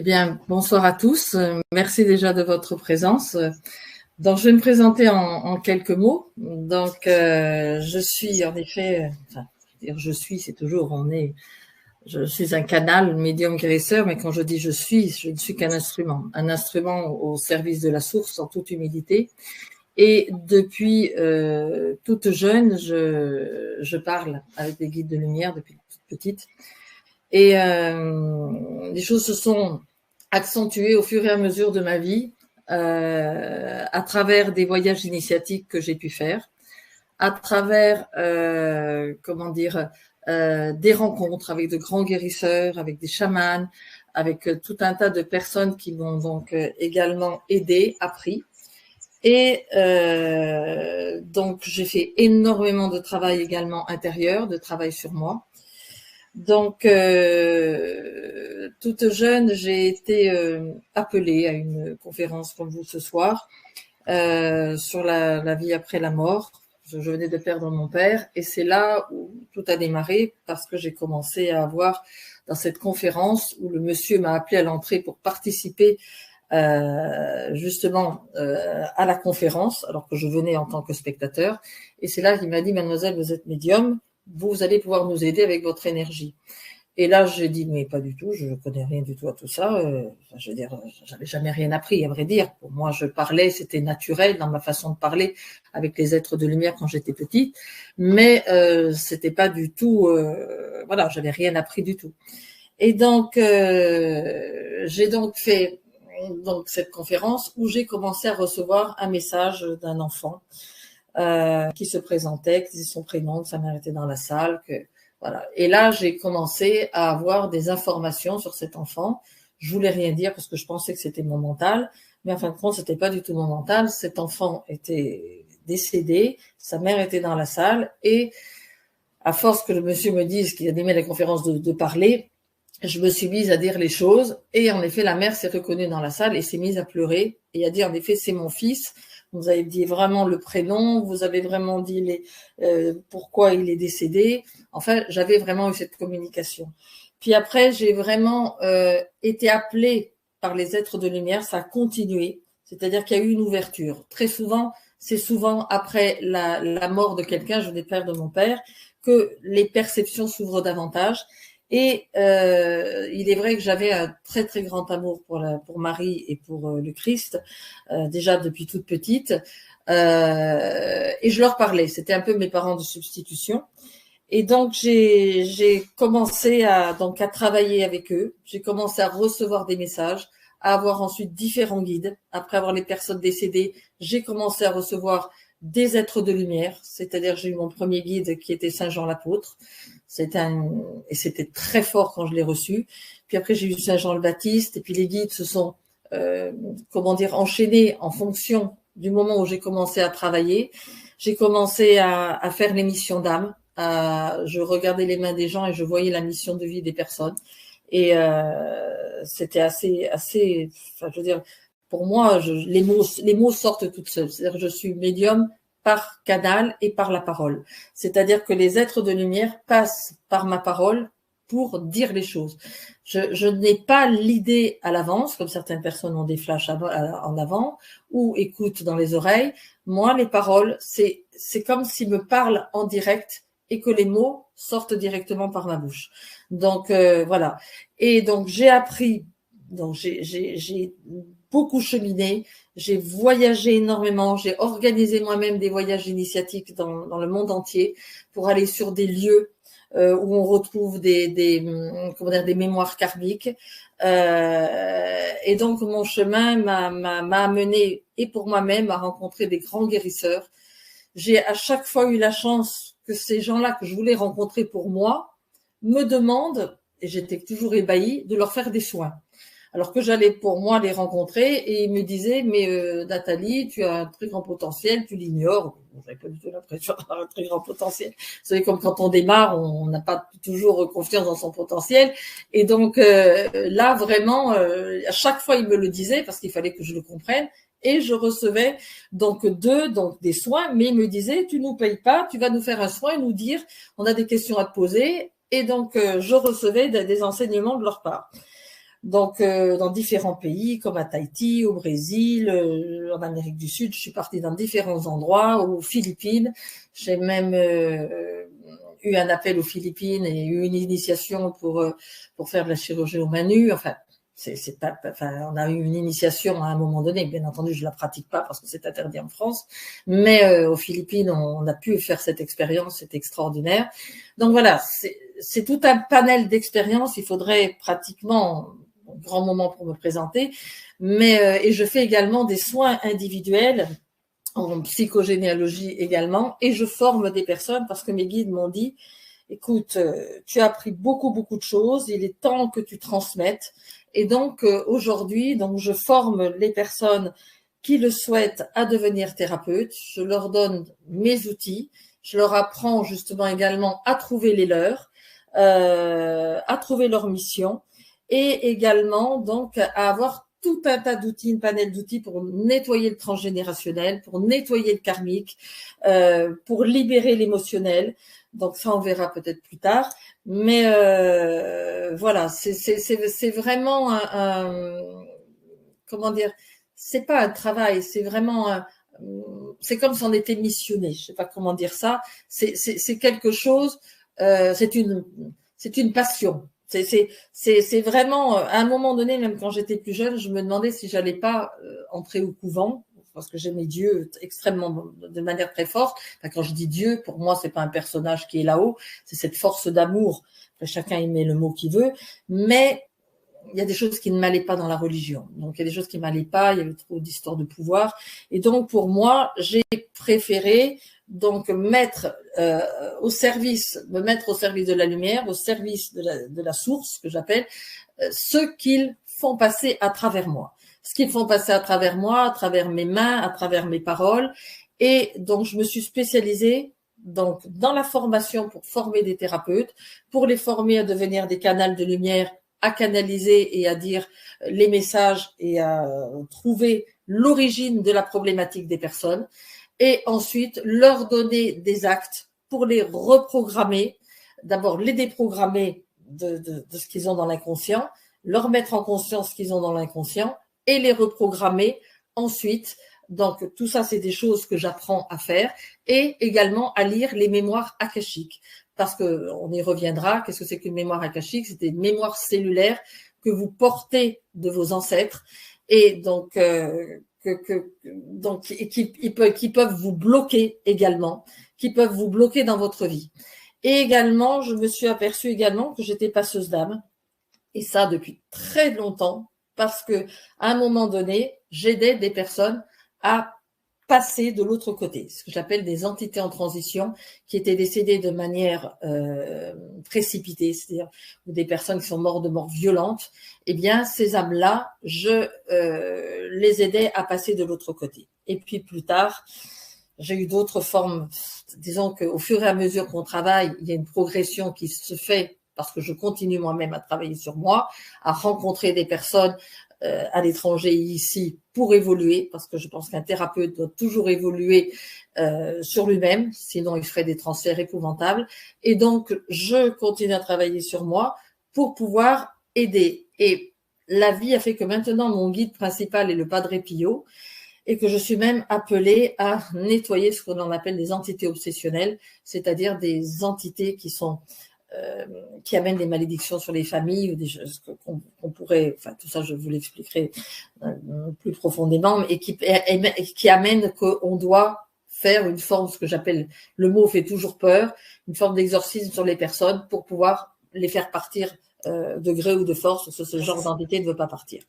Eh bien, bonsoir à tous. Merci déjà de votre présence. Donc, je vais me présenter en quelques mots. Donc, je suis en effet, c'est toujours, je suis un canal, médium guérisseur, mais quand je dis je ne suis qu'un instrument au service de la source en toute humilité. Et depuis toute jeune, je parle avec des guides de lumière depuis toute petite. Et les choses se sont accentuées au fur et à mesure de ma vie, à travers des voyages initiatiques que j'ai pu faire, à travers, des rencontres avec de grands guérisseurs, avec des chamans, avec tout un tas de personnes qui m'ont donc également aidé, appris. Et donc, j'ai fait énormément de travail également intérieur, de travail sur moi. Donc, toute jeune, j'ai été appelée à une conférence comme vous ce soir sur la vie après la mort. Je venais de perdre mon père et c'est là où tout a démarré parce que j'ai commencé à avoir dans cette conférence où le monsieur m'a appelé à l'entrée pour participer justement à la conférence alors que je venais en tant que spectateur. Et c'est là qu'il m'a dit, mademoiselle, vous êtes médium, vous allez pouvoir nous aider avec votre énergie. Et là, j'ai dit, mais pas du tout, je ne connais rien du tout à tout ça. Je veux dire, j'avais jamais rien appris, à vrai dire. Pour moi, je parlais, c'était naturel dans ma façon de parler avec les êtres de lumière quand j'étais petite. Mais c'était pas du tout, voilà, j'avais rien appris du tout. Et donc, j'ai donc fait cette conférence où j'ai commencé à recevoir un message d'un enfant qui se présentait, qui disait son prénom, que sa mère était dans la salle, que voilà. Et là, j'ai commencé à avoir des informations sur cet enfant. Je voulais rien dire parce que je pensais que c'était mon mental, mais en fin de compte, c'était pas du tout mon mental. Cet enfant était décédé, sa mère était dans la salle, et à force que le monsieur me dise qu'il aimait les conférences de parler, je me suis mise à dire les choses, et en effet, la mère s'est reconnue dans la salle et s'est mise à pleurer et à dire, en effet, c'est mon fils. Vous avez dit vraiment le prénom, vous avez vraiment dit pourquoi il est décédé. Enfin, j'avais vraiment eu cette communication. Puis après, j'ai vraiment été appelée par les êtres de lumière, ça a continué, c'est-à-dire qu'il y a eu une ouverture. Très souvent, c'est souvent après la mort de quelqu'un, je venais de perdre mon père, que les perceptions s'ouvrent davantage. Et il est vrai que j'avais un très très grand amour pour Marie et pour le Christ, déjà depuis toute petite, et je leur parlais. C'était un peu mes parents de substitution. Et donc j'ai commencé à travailler avec eux. J'ai commencé à recevoir des messages, à avoir ensuite différents guides. Après avoir les personnes décédées, j'ai commencé à recevoir des êtres de lumière, c'est-à-dire j'ai eu mon premier guide qui était Saint Jean l'apôtre. Et c'était très fort quand je l'ai reçu. Puis après j'ai eu Saint Jean le Baptiste, et puis les guides se sont enchaînés en fonction du moment où j'ai commencé à travailler. J'ai commencé à faire les missions d'âme. Je regardais les mains des gens et je voyais la mission de vie des personnes. Et c'était assez, enfin, je veux dire, pour moi, les mots sortent toutes seuls. C'est-à-dire, je suis médium par canal et par la parole. C'est-à-dire que les êtres de lumière passent par ma parole pour dire les choses. Je n'ai pas l'idée à l'avance, comme certaines personnes ont des flashs en avant ou écoutent dans les oreilles. Moi, les paroles, c'est comme s'ils me parlent en direct et que les mots sortent directement par ma bouche. Donc voilà. Et donc j'ai appris, donc j'ai beaucoup cheminé, j'ai voyagé énormément, j'ai organisé moi-même des voyages initiatiques dans le monde entier pour aller sur des lieux où on retrouve des mémoires karmiques. Et donc mon chemin m'a amené, et pour moi-même, à rencontrer des grands guérisseurs. J'ai à chaque fois eu la chance que ces gens-là que je voulais rencontrer pour moi me demandent, et j'étais toujours ébahie, de leur faire des soins. Alors que j'allais pour moi les rencontrer et ils me disaient, mais Nathalie, tu as un très grand potentiel, tu l'ignores. Bon, j'avais pas du tout l'impression d'avoir un très grand potentiel. Vous savez, comme quand on démarre, on n'a pas toujours confiance dans son potentiel. Et donc là, vraiment, à chaque fois, ils me le disaient parce qu'il fallait que je le comprenne. Et je recevais donc des soins, mais ils me disaient, tu nous payes pas, tu vas nous faire un soin et nous dire, on a des questions à te poser. Et donc, je recevais des enseignements de leur part. Donc, dans différents pays, comme à Tahiti, au Brésil, en Amérique du Sud, je suis partie dans différents endroits, aux Philippines. J'ai même eu un appel aux Philippines et eu une initiation pour faire de la chirurgie au manu. Enfin, on a eu une initiation à un moment donné. Bien entendu, je la pratique pas parce que c'est interdit en France. Mais aux Philippines, on a pu faire cette expérience, c'est extraordinaire. Donc voilà, c'est tout un panel d'expériences. Il faudrait pratiquement un grand moment pour me présenter. Mais et je fais également des soins individuels en psychogénéalogie également, et je forme des personnes parce que mes guides m'ont dit, écoute, tu as appris beaucoup de choses, il est temps que tu transmettes. Et donc aujourd'hui, donc je forme les personnes qui le souhaitent à devenir thérapeutes, je leur donne mes outils, je leur apprends justement également à trouver les leurs, à trouver leur mission, et également donc à avoir tout un tas d'outils, une panel d'outils pour nettoyer le transgénérationnel, pour nettoyer le karmique, pour libérer l'émotionnel. Donc ça, on verra peut-être plus tard. Mais voilà, c'est vraiment comment dire, c'est pas un travail, c'est vraiment c'est comme si on était missionné. Je sais pas comment dire ça. C'est quelque chose. C'est une passion. C'est vraiment, à un moment donné, même quand j'étais plus jeune, je me demandais si j'allais pas entrer au couvent, parce que j'aimais Dieu extrêmement, de manière très forte. Enfin, quand je dis Dieu, pour moi, c'est pas un personnage qui est là-haut, c'est cette force d'amour. Après, chacun y met le mot qu'il veut, mais il y a des choses qui ne m'allaient pas dans la religion. Donc, il y a des choses qui ne m'allaient pas, il y avait trop d'histoires de pouvoir. Et donc, pour moi, j'ai préféré donc me mettre au service de la lumière, au service de la source que j'appelle, ce qu'ils font passer à travers moi. Ce qu'ils font passer à travers moi, à travers mes mains, à travers mes paroles. Et donc, je me suis spécialisée donc dans la formation pour former des thérapeutes, pour les former à devenir des canaux de lumière, à canaliser et à dire les messages et à trouver l'origine de la problématique des personnes. Et ensuite, leur donner des actes pour les reprogrammer. D'abord, les déprogrammer de ce qu'ils ont dans l'inconscient, leur mettre en conscience ce qu'ils ont dans l'inconscient et les reprogrammer ensuite. Donc, tout ça, c'est des choses que j'apprends à faire et également à lire les mémoires akashiques. Parce que on y reviendra. Qu'est-ce que c'est qu'une mémoire akashique? C'est des mémoires cellulaires que vous portez de vos ancêtres et donc qui peuvent vous bloquer également, qui peuvent vous bloquer dans votre vie. Et également, je me suis aperçue également que j'étais passeuse d'âme, et ça depuis très longtemps, parce que à un moment donné, j'aidais des personnes à passer de l'autre côté, ce que j'appelle des entités en transition qui étaient décédées de manière précipitée, c'est-à-dire des personnes qui sont mortes de mort violente. Eh bien, ces âmes-là, je les aidais à passer de l'autre côté. Et puis plus tard, j'ai eu d'autres formes. Disons qu'au fur et à mesure qu'on travaille, il y a une progression qui se fait parce que je continue moi-même à travailler sur moi, à rencontrer des personnes à l'étranger et ici pour évoluer, parce que je pense qu'un thérapeute doit toujours évoluer sur lui-même, sinon il ferait des transferts épouvantables. Et donc, je continue à travailler sur moi pour pouvoir aider. Et la vie a fait que maintenant, mon guide principal est le Padre Pio, et que je suis même appelée à nettoyer ce qu'on appelle des entités obsessionnelles, c'est-à-dire des entités qui amènent des malédictions sur les familles ou des choses qu'on pourrait, enfin tout ça je vous l'expliquerai plus profondément, et qui amènent qu'on doit faire une forme, ce que j'appelle, le mot fait toujours peur, une forme d'exorcisme sur les personnes pour pouvoir les faire partir de gré ou de force, parce que ce genre d'entité ne veut pas partir.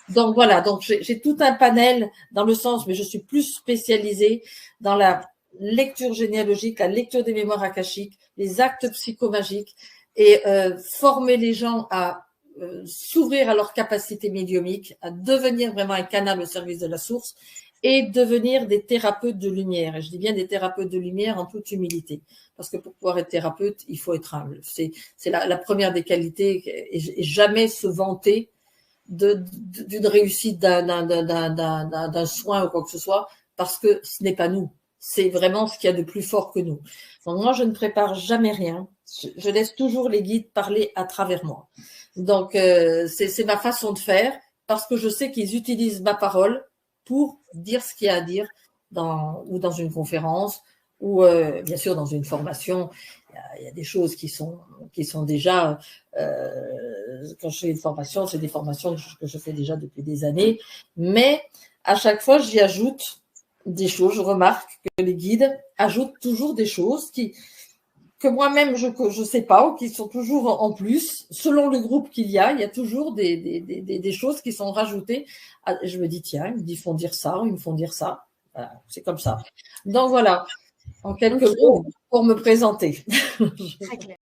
Donc voilà, donc j'ai tout un panel dans le sens, mais je suis plus spécialisée dans la lecture généalogique, la lecture des mémoires akashiques, les actes psychomagiques, et former les gens à s'ouvrir à leur capacité médiumique, à devenir vraiment un canal au service de la source et devenir des thérapeutes de lumière. Et je dis bien des thérapeutes de lumière en toute humilité, parce que pour pouvoir être thérapeute, il faut être humble. C'est la première des qualités, et jamais se vanter d'une réussite d'un soin ou quoi que ce soit, parce que ce n'est pas nous. C'est vraiment ce qu'il y a de plus fort que nous. Donc moi, je ne prépare jamais rien. je laisse toujours les guides parler à travers moi. Donc, c'est ma façon de faire parce que je sais qu'ils utilisent ma parole pour dire ce qu'il y a à dire ou dans une conférence ou bien sûr dans une formation. Il y a des choses qui sont déjà, quand je fais une formation, c'est des formations que je fais déjà depuis des années, mais à chaque fois, j'y ajoute des choses. Je remarque que les guides ajoutent toujours des choses que moi-même je sais pas ou qui sont toujours en plus. Selon le groupe qu'il y a toujours des choses qui sont rajoutées. Je me dis, tiens, ils me font dire ça, ou ils me font dire ça. Voilà, c'est comme ça. Donc voilà, en quelques mots, pour me présenter. Très clair.